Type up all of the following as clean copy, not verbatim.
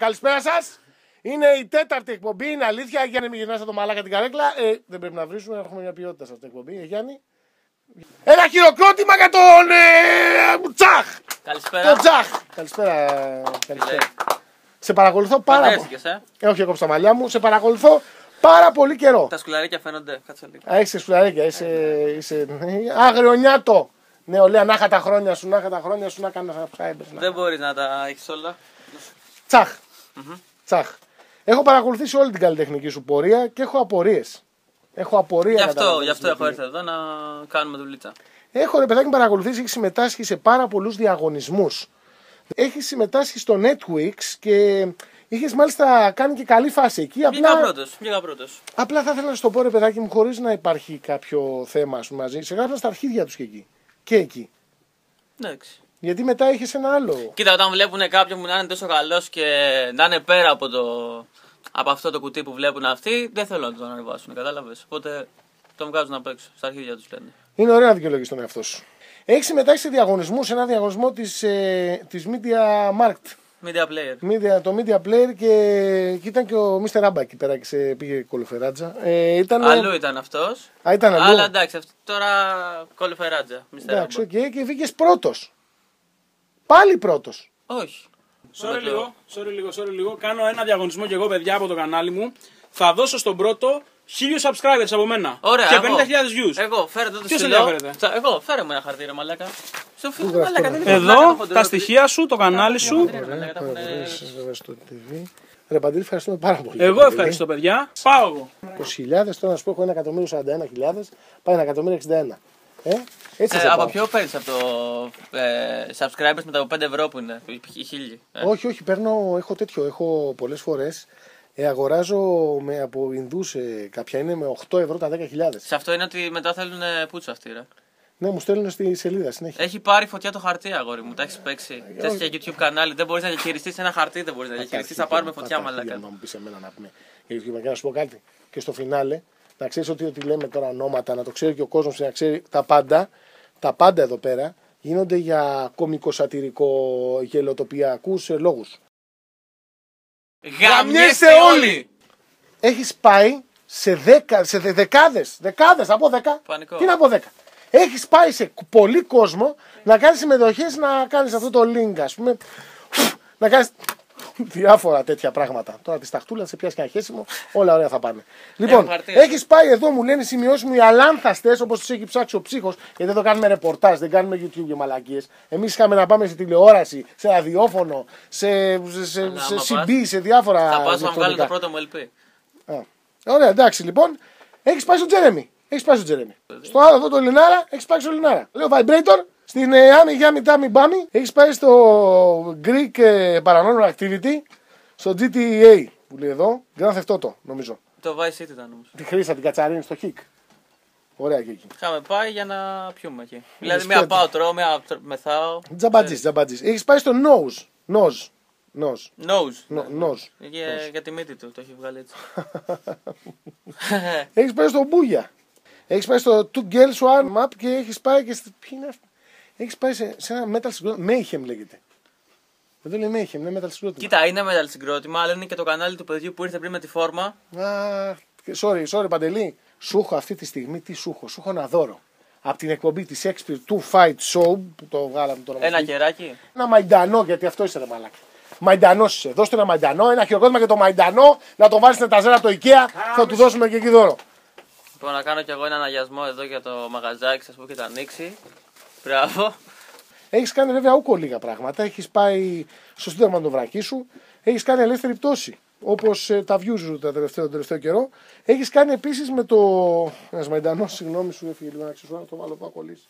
Καλησπέρα σας. Είναι η τέταρτη εκπομπή, είναι αλήθεια. Γιάννη, μην γυρνάς το μαλάκα την καρέκλα. Δεν πρέπει να βρίσουμε, έχουμε μια ποιότητα σε αυτή την εκπομπή. Γιάννη. Ένα χειροκρότημα για τον Τσάχ. Καλησπέρα. Τον Τσάχ. Καλησπέρα. Σε παρακολουθώ πάρα πολύ. Όχι, έκοψα τα μαλλιά μου. Σε παρακολουθώ πάρα πολύ καιρό. Τα σκουλαρίκια φαίνονται. Κάτσε λίγο. Έχεις σκουλαρίκια. Είσαι αγριονιάτο. Νεολαία, να είχα τα χρόνια σου, να κάνω subscribers. Δεν μπορείς να τα έχεις όλα. Τσάχ. Τσάχ. Έχω παρακολουθήσει όλη την καλλιτεχνική σου πορεία και έχω απορίες. Γι' αυτό έχω έρθει εδώ να κάνουμε δουλίτσα. Έχω ρε παιδάκι παρακολουθήσει, έχει συμμετάσχει σε πάρα πολλούς διαγωνισμούς. Έχει συμμετάσχει στο Netflix και είχες μάλιστα κάνει και καλή φάση εκεί. Βγήκα πρώτος. Απλά θα ήθελα να σου το πω ρε παιδάκι μου, χωρίς να υπάρχει κάποιο θέμα σου μαζί. Σε γράψαν στα αρχίδια τους και εκεί. Και εκεί. Εντάξει. Γιατί μετά είχες ένα άλλο. Κοίτα, όταν βλέπουν κάποιον που να είναι τόσο καλός και να είναι πέρα από αυτό το κουτί που βλέπουν αυτοί, δεν θέλω να τον ανεβάσουν, κατάλαβες. Οπότε τον βγάζουν απ' έξω. Στα αρχίδια τους λένε. Είναι ωραίο να δικαιολογείς τον εαυτό σου. Έχει συμμετάσχει σε διαγωνισμού, σε ένα διαγωνισμό της Media Markt. Media Player. Το Media Player και ήταν και ο Mr. Άμπα εκεί πέρα και πήγε κολοφεράτζα. Αλλού ήταν αυτός. Ήταν αλλού. Αλλά εντάξει, τώρα κολοφεράτζα. Εντάξει, okay, και βγήκες πρώτος. Πάλι πρώτος. Όχι. Sorry λίγο. Κάνω ένα διαγωνισμό και εγώ, παιδιά, από το κανάλι μου. Θα δώσω στον πρώτο 1000 subscribers από μένα. Ωραία, και 50.000 views. Εγώ, φέρε το Ποιος ενδιαφέρεται? Εγώ, φέρε μου ένα χαρτί, ρε μαλάκα. Εδώ, τα στοιχεία σου, το κανάλι σου. Ρε Παντήλη, ευχαριστούμε πάρα πολύ. Εγώ ευχαριστώ, παιδιά. Πάω εγώ. 20.000, τώρα να σου πω, έχω 1.041.000, πάει 1.061. Από ποιο παίρνεις από το subscribers με τα 5 ευρώ που είναι, οι 1000? Όχι, έχω τέτοιο, έχω πολλές φορές. Αγοράζω από Ινδούς κάποια, είναι με 8 ευρώ τα 10.000. Σε αυτό είναι ότι μετά θέλουν πούτσο αυτοί, ρε. Ναι, μου στέλνουν στη σελίδα συνέχεια. Έχει πάρει φωτιά το χαρτί, αγόρι μου. Τα έχει παίξει. Θες και YouTube κανάλι, δεν μπορεί να διαχειριστεί ένα χαρτί, δεν μπορεί να διαχειριστεί. Θα πάρουμε φωτιά, μαλάκα. Να μου πει εμένα να πούμε. Για να σου πω κάτι. Και στο φινάλε, να ξέρει ότι λέμε τώρα ονόματα, να το ξέρει και ο κόσμο, να ξέρει τα πάντα εδώ πέρα γίνονται για κωμικο-σατυρικο-γελοτοπιακούς λόγους. Γαμιέστε όλοι! Έχεις πάει σε δεκάδες, από 10. Πανικό. Τι να πω 10. Έχεις πάει σε πολύ κόσμο να κάνεις συμμετοχές, να κάνεις αυτό το link, ας πούμε. Να κάνεις διάφορα τέτοια πράγματα. Τώρα τη ταχτούλα σε πιάσει και ένα χέσιμο, όλα ωραία θα πάνε. Λοιπόν, έχεις πάει εδώ, μου λένε σημειώσεις μου οι αλάνθαστες, όπως τους έχει ψάξει ο ψύχος, γιατί δεν το κάνουμε ρεπορτάζ, δεν κάνουμε YouTube και μαλακίες. Εμείς είχαμε να πάμε σε τηλεόραση, σε ραδιόφωνο, σε CB, σε διάφορα. Θα πάω να βγάλω το πρώτο μου LP. Ωραία, εντάξει λοιπόν. Έχεις πάει στο Τζέρεμι. Στο άλλο εδώ το Λινάρα, έχεις πάει στο Λινάρα. Λέω Vibrator. Στην Άμι Γιάμι Τάμι Μπάμι έχεις πάει στο Greek Paranormal Activity, στο GTA που λέει εδώ, Grand Theft Auto νομίζω. Το Vice City ήταν όμως. Τη Χρύσα, την Κατσαρίνη στο Χικ. Ωραία και εκεί. Είχαμε πάει για να πιούμε εκεί. Δηλαδή μία πάω τρώω, μία μεθάω. Τζαμπατζής. Έχεις πάει στο Nose. Για τη μύτη του, το έχει βγάλει έτσι. Έχεις πάει στο Μπούγια. Έχεις πάει στο Two Girls One Map και έχεις πάει και ποιοι είναι αυτοί. Έχεις πάει σε ένα metal συγκρότημα. Mayhem λέγεται. Δεν το λέει Mayhem, είναι metal συγκρότημα. Κοίτα, είναι metal συγκρότημα, αλλά είναι και το κανάλι του παιδιού που ήρθε πριν με τη φόρμα. Sorry Παντελή. Σου έχω αυτή τη στιγμή, σου έχω ένα δώρο. Από την εκπομπή της Shakespeare 2 Fight Show που το βγάλαμε τώρα. Ένα κεράκι. Ένα μαϊντανό, γιατί αυτό είσαι ρε μαλάκα. Μαϊντανός είσαι. Δώστε ένα μαϊντανό, ένα χειροκρότημα για το μαϊντανό, να το βάλεις στην εταζέρα από το IKEA, θα του δώσουμε και εκεί δώρο. Λοιπόν, να κάνω κι εγώ έναν αγιασμό εδώ για το μαγαζάκι σας που έχετε ανοίξει. Μπράβο. Έχεις κάνει βέβαια ούκο λίγα πράγματα. Έχεις πάει στο σύνταγμα το βρακί σου. Έχεις κάνει ελεύθερη πτώση. Όπως τα views σου τον τελευταίο καιρό. Έχεις κάνει επίσης με το. Ένας μαϊντανός, συγγνώμη σου, έφυγε λίγο να αξιωσώ, να το βάλω εδώ κολλήσει.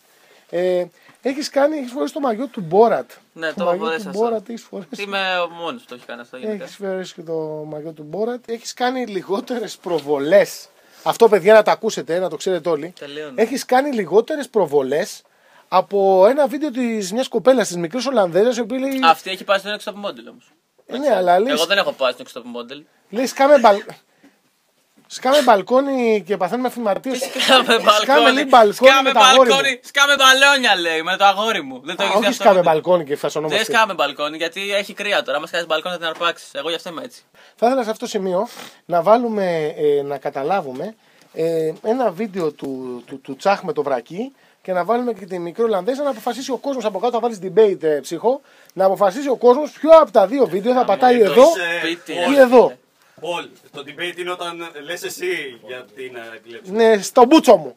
Έχεις φορέσει το μαγιό του Μπόρατ. Ναι, το έχω φορέσει. Είμαι μόνος που το έχει κάνει αυτό. Έχεις φορέσει και το μαγιό του Μπόρατ. Έχεις κάνει λιγότερες προβολές. Αυτό, παιδιά, να το ακούσετε, να το ξέρετε όλοι. Έχεις κάνει λιγότερες προβολές από ένα βίντεο της μιας κοπέλας, της μικρής Ολλανδέζας, η οποία λέει. Αυτή έχει πάει στο Next Top Model όμως. Ναι, αλλά λες. Εγώ δεν έχω πάει στο Next Top Model. Λες, κάμε μπαλ. Σκάμε μπαλκόνι και παθαίνουμε αφηματίες. Σκάμε λίγο μπαλκόνι με το αγόρι μου. Σκάμε μπαλόνια λέει με το αγόρι μου. Δεν το έχεις δει Όχι αυτό, σκάμε βέβαια. μπαλκόνι και φασονόμαστε. Δεν σκάμε μπαλκόνι γιατί έχει κρύα τώρα. Άμα σκάσεις μπαλκόνι θα την αρπάξεις. Εγώ γι' αυτό είμαι έτσι. Θα ήθελα σε αυτό το σημείο να βάλουμε, να καταλάβουμε ένα βίντεο του Τσάχ με το βρακί και να βάλουμε και τη μικρή Ολλανδέζα να αποφασίσει ο κόσμος από κάτω. Θα βάλεις debate ψυχο. Να αποφασίσει ο κόσμος ποιο από τα δύο βίντεο θα πατάει εδώ ή εδώ. Πολ, το debate είναι όταν λες εσύ για την εκλέψη. Ναι, στο μπούτσο μου.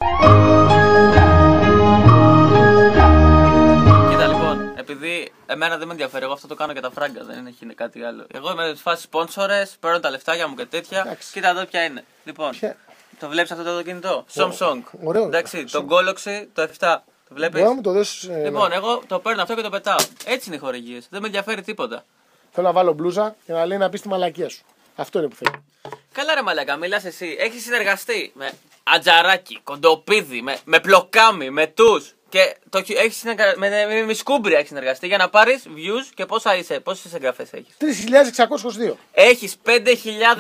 Κοίτα λοιπόν, επειδή εμένα δεν με ενδιαφέρει, εγώ αυτό το κάνω για τα φράγκα, δεν έχει κάτι άλλο. Εγώ είμαι στη φάση σπόνσορες, παίρνω τα λεφτάκια μου και τέτοια. Εντάξει. Κοίτα εδώ ποια είναι. Λοιπόν, το βλέπεις αυτό το κινητό. Samsung. Ωραίο. Εντάξει, το Galaxy το 7. Το βλέπεις. Μπορώ να μου το δώσεις. Λοιπόν, εγώ το παίρνω αυτό και το πετάω. Έτσι είναι οι χορηγίες. Δεν με ενδιαφέρει τίποτα. Θέλω να βάλω μπλούζα και να λέει να πεις τη μαλακία σου. Αυτό είναι που θέλω. Καλά ρε μαλάκα, μιλάς εσύ. Έχεις συνεργαστεί με Ατζαράκι, Κοντοπίδη, με Πλοκάμι, με τους. Και με Σκούμπρια έχεις συνεργαστεί για να πάρεις views και πόσες εγγραφές έχεις. 3.622. Έχεις 5.000.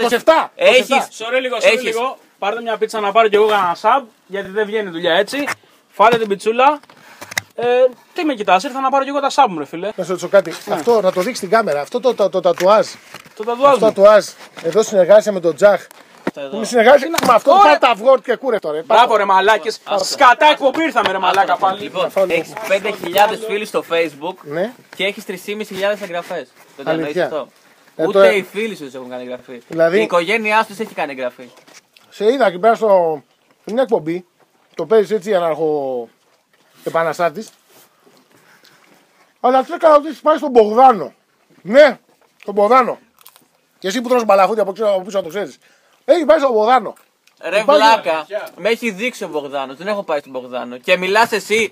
27. Έχεις. Sorry λίγο. Πάρτε μια πίτσα να πάρω κι εγώ κανένα sub, γιατί δεν βγαίνει δουλειά έτσι. Φάρε την πιτσούλα. Τι με κοιτάς, ήρθα να πάρω κι εγώ τα sub μου, ρε φίλε. Να σου ρωτήσω κάτι. Αυτό να το δείξει στην κάμερα. Αυτό το τατουάζ. Το τατουάζ μου. τατουάζ. Εδώ συνεργάζεσαι με τον Τζαχ. Μου συνεργάζεσαι με αυτό. Πάρε τα αυγό και κούρε τώρα. Μπράβο ρε μαλάκες. Σκατά εκπομπή ήρθαμε ρε μαλάκα πάλι. Λοιπόν, έχεις 5.000 φίλους στο Facebook Ναι. και έχεις 3.500 εγγραφές. Το Αλήθεια. εννοείς αυτό. Το- Ούτε οι φίλοι σου έχουν κάνει εγγραφή. Δηλαδή- Η οικογένειά σου έχει κάνει εγγραφή. Σε είδα εκεί πέρα στην εκπομπή. Το παίζει έτσι αναρχο επαναστάτης. Αλλά τι έκανα ότι πάει στον Μπογδάνο. Ναι, στον Μπογδάνο. Και εσύ που τρως μπαλαφούτια από πίσω να το ξέρεις. Έχει πάει στον Μπογδάνο. Ρε βλάκα, με έχει δείξει ο Μπογδάνος, δεν έχω πάει στον Μπογδάνο. Και μιλάς εσύ,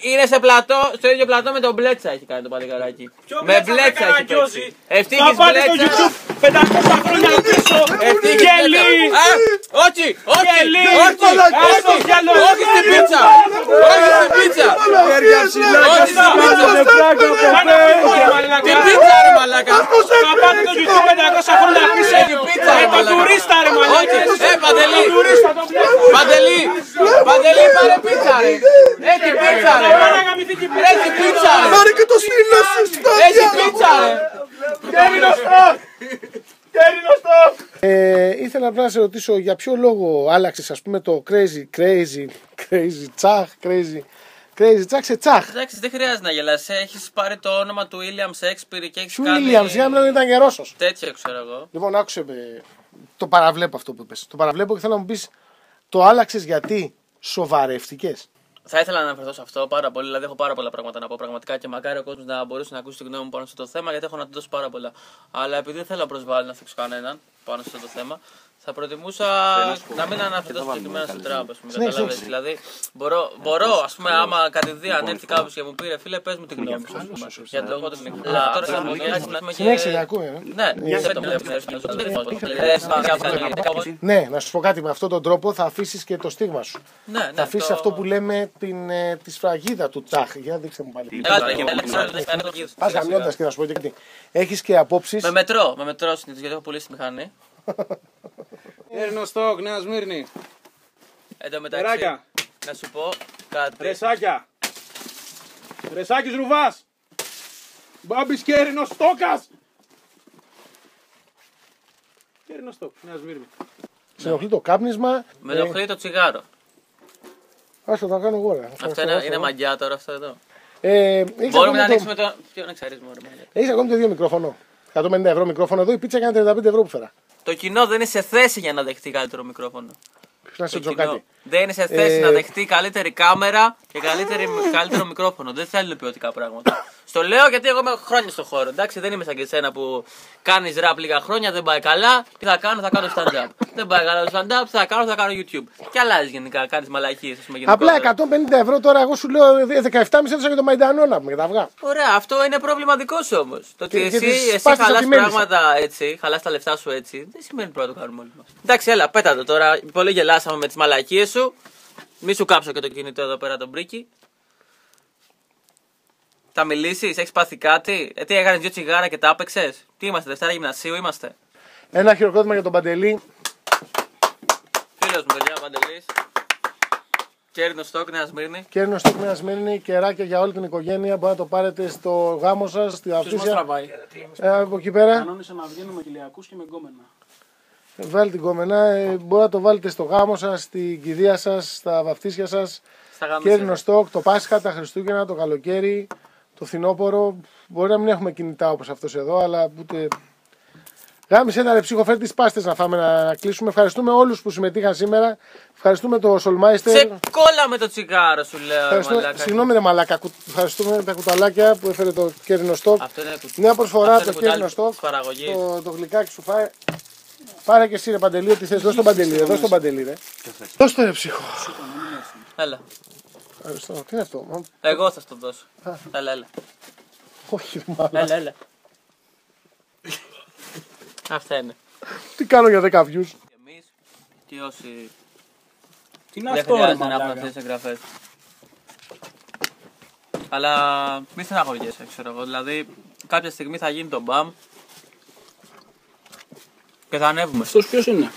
είναι σε πλατό, στο ίδιο πλατό με τον Μπλέτσα έχει κάνει το παλικαράκι. Με Μπλέτσα έχει παίξει. Ευτύχης Θα πάτε στο Μπλέτσα. YouTube 500 χρόνια πίσω. Γελί. Όχι, όχι, Γελί. όχι, Άστο γελό. όχι στην πίτσα. Όχι στην πίτσα. Όχι στην πίτσα. Την πίτσα ρε μαλάκα. Θα πάτε στο YouTube 500 χρόνια πίσω. Έχει πίτσα ρε Το μαλάκα. τουρίστα ρε Όχι, μαλάκα. Παντελή. Τουρίστα το βλέπω. Παντελή, Παντελή πάρε πίτσα ρε. Έχει πίτσα ρε. Πάνε να μυθεί και πίσω. Έχει πίτσα ρε. Πάρε και το σφύλλο σου στο Έχει πίτσα ρε. Κέρινο στόπ. Ήθελα απλά να σε ρωτήσω για ποιο λόγο άλλαξες ας πούμε το crazy τσάχ σε τσάχ. Εντάξει, δεν χρειάζεται να γελάς. Έχεις πάρει το όνομα του William Shakespeare και έχεις Σου κάνει... Williams, για να μην ήταν γερόσος. Τέτοιο ξέρω εγώ. Λοιπόν, άκουσε το παραβλέπω αυτό που είπες. Το παραβλέπω και θέλω να μου πεις το άλλαξες γιατί σοβαρεύτηκες. Θα ήθελα να αναφερθώ σε αυτό πάρα πολύ. Δηλαδή, έχω πάρα πολλά πράγματα να πω πραγματικά και μακάρι ο κόσμος να μπορούσε να ακούσει τη γνώμη μου πάνω σε αυτό το θέμα γιατί έχω να του δώσω πάρα πολλά. Αλλά επειδή δεν θέλω να προσβάλλω να θίξω κανέναν πάνω σε αυτό το θέμα, θα προτιμούσα να μην αναφερθώ συγκεκριμένα στο Τραμπ. Καταλαβαίνεις. Δηλαδή, μπορώ, ας πούμε, άμα κατηδίαν έρθει κάποιος και μου πει ρε φίλε, πες μου τη γνώμη σου. Για τον λόγο του γνώμη. Αλλά τώρα θα μου πει. Συνέχισε να ακούει. Ναι, Ναι, να σου πω κάτι με αυτόν τον τρόπο θα αφήσεις και το στίγμα σου. ναι, Θα αφήσεις αυτό που λέμε τη σφραγίδα του τσάχ. Για δείξτε μου πάλι. Πας γαμιώντας και να σου πω και κάτι. Έχεις και απόψεις. Με μετρό συνήθως γιατί έχω πουλήσει τη μηχανή. Κέρινο στόπ, Νέα Σμύρνη. Εν τω μεταξύ, Τεράκια. να σου πω κάτι. Ρεσάκια. Ρεσάκης Ρουβάς. Μπάμπης Κέρινος Στόκας. Κέρινος Στόκ, Νέα Σμύρνη. Σε ενοχλεί το κάπνισμα. Με ενοχλεί το τσιγάρο. Άστο, θα κάνω εγώ. Αυτό είναι μαγιά τώρα αυτό εδώ. Έχεις Μπορούμε να ακόμη ανοίξουμε το. Ποιο να ξέρει μόνο. Έχεις ακόμη το ίδιο μικρόφωνο. 150 ευρώ μικρόφωνο εδώ, η πίτσα έκανε 35 ευρώ που φέρα. Το κοινό δεν είναι σε θέση για να δεχτεί καλύτερο μικρόφωνο. Να σε Το ρωτήσω κοινό κάτι. δεν είναι σε θέση να δεχτεί καλύτερη κάμερα και καλύτερο μικρόφωνο. Δεν θέλουν ποιοτικά πράγματα. Στο λέω γιατί εγώ είμαι χρόνια στο χώρο. Εντάξει, δεν είμαι σαν και εσένα που κάνει ραπ λίγα χρόνια, δεν πάει καλά. Τι θα κάνω stand-up. Δεν πάει καλά το stand-up, θα κάνω YouTube. Και αλλάζει γενικά, κάνει μαλακίες. Απλά 150 ευρώ τώρα, εγώ σου λέω 17,5 έδωσα για το Μαϊντανό να πούμε για τα αυγά. Ωραία, αυτό είναι πρόβλημα δικό σου όμως. Το ότι Και εσύ τις πάστες χαλάς από τη μέλισσα. πράγματα έτσι, χαλάς τα λεφτά σου έτσι, δεν σημαίνει πρέπει να το κάνουμε όλοι μας. Εντάξει, έλα, πέτα το τώρα. Πολύ γελάσαμε με τις μαλακίες σου. Μη σου κάψω και το κινητό εδώ πέρα τον μπρίκι. Θα μιλήσεις, έχεις πάθει κάτι. Τι έκανες 2 τσιγάρα και τα άπαιξες. Τι είμαστε, Δευτέρα γυμνασίου είμαστε. Ένα χειροκρότημα για τον Παντελή. Φίλος μου, παιδιά, Παντελής. Κέρνο Στόκ, Νέα Σμύρνη. Κέρνο στο Νέα Σμύρνη, κεράκια για όλη την οικογένεια. Μπορείτε να το πάρετε στο γάμο σας, στη Ποιος μας βαφτίσια. τραβάει. Από εκεί πέρα. Κανόνισε να βγαίνουμε με κοιλιακούς και με γκόμενα. Βάλτε την κομμενά, μπορείτε να το βάλετε στο γάμο σας, στην κηδεία σας, στα βαφτίσια σας. Στα γάμισια. Κέρνο Στόκ, το Πάσχα, τα Χριστούγεννα, το καλοκαίρι, το φθινόπωρο. Μπορεί να μην έχουμε κινητά όπως αυτός εδώ, αλλά ούτε. Γάμισε ένα ρεψίχο, φέρτε τις πάστες να φάμε να κλείσουμε. Ευχαριστούμε όλους που συμμετείχαν σήμερα. Ευχαριστούμε το Σολμάιστερ. Σε κόλλα με το τσιγάρο σου λέω. Μαλάκα. Συγγνώμη, ρε μαλάκα. Ευχαριστούμε τα κουταλάκια που έφερε το Κέρνο Στόκ. Αυτό είναι κουτί. Νέα προσφορά Αυτό το είναι Κέρνο Στόκ. της παραγωγής. Το γλυκάκι σου φάει. Πάρε και εσύ ρε Παντελή, ό,τι θες. Δώσ' τον Παντελή, δώσ' τον Παντελή, ρε. Δώσ' το ρε ψυχο. Έλα. Ευχαριστώ. Τι είναι αυτό. Εγώ θα στο δώσω. Έλα. Όχι, ρε μαλάκα. Έλα. Αυτά είναι. Τι κάνω για 10 views. Εμείς και όσοι Τι είναι δεν αυτό, ρε χρειάζεται να έχουν μαλάκα. αυτές τις εγγραφές. Αλλά μη στεναχωριέσαι, ξέρω εγώ. Δηλαδή κάποια στιγμή θα γίνει το μπαμ και θα ανέβουμε. Αυτός ποιος είναι.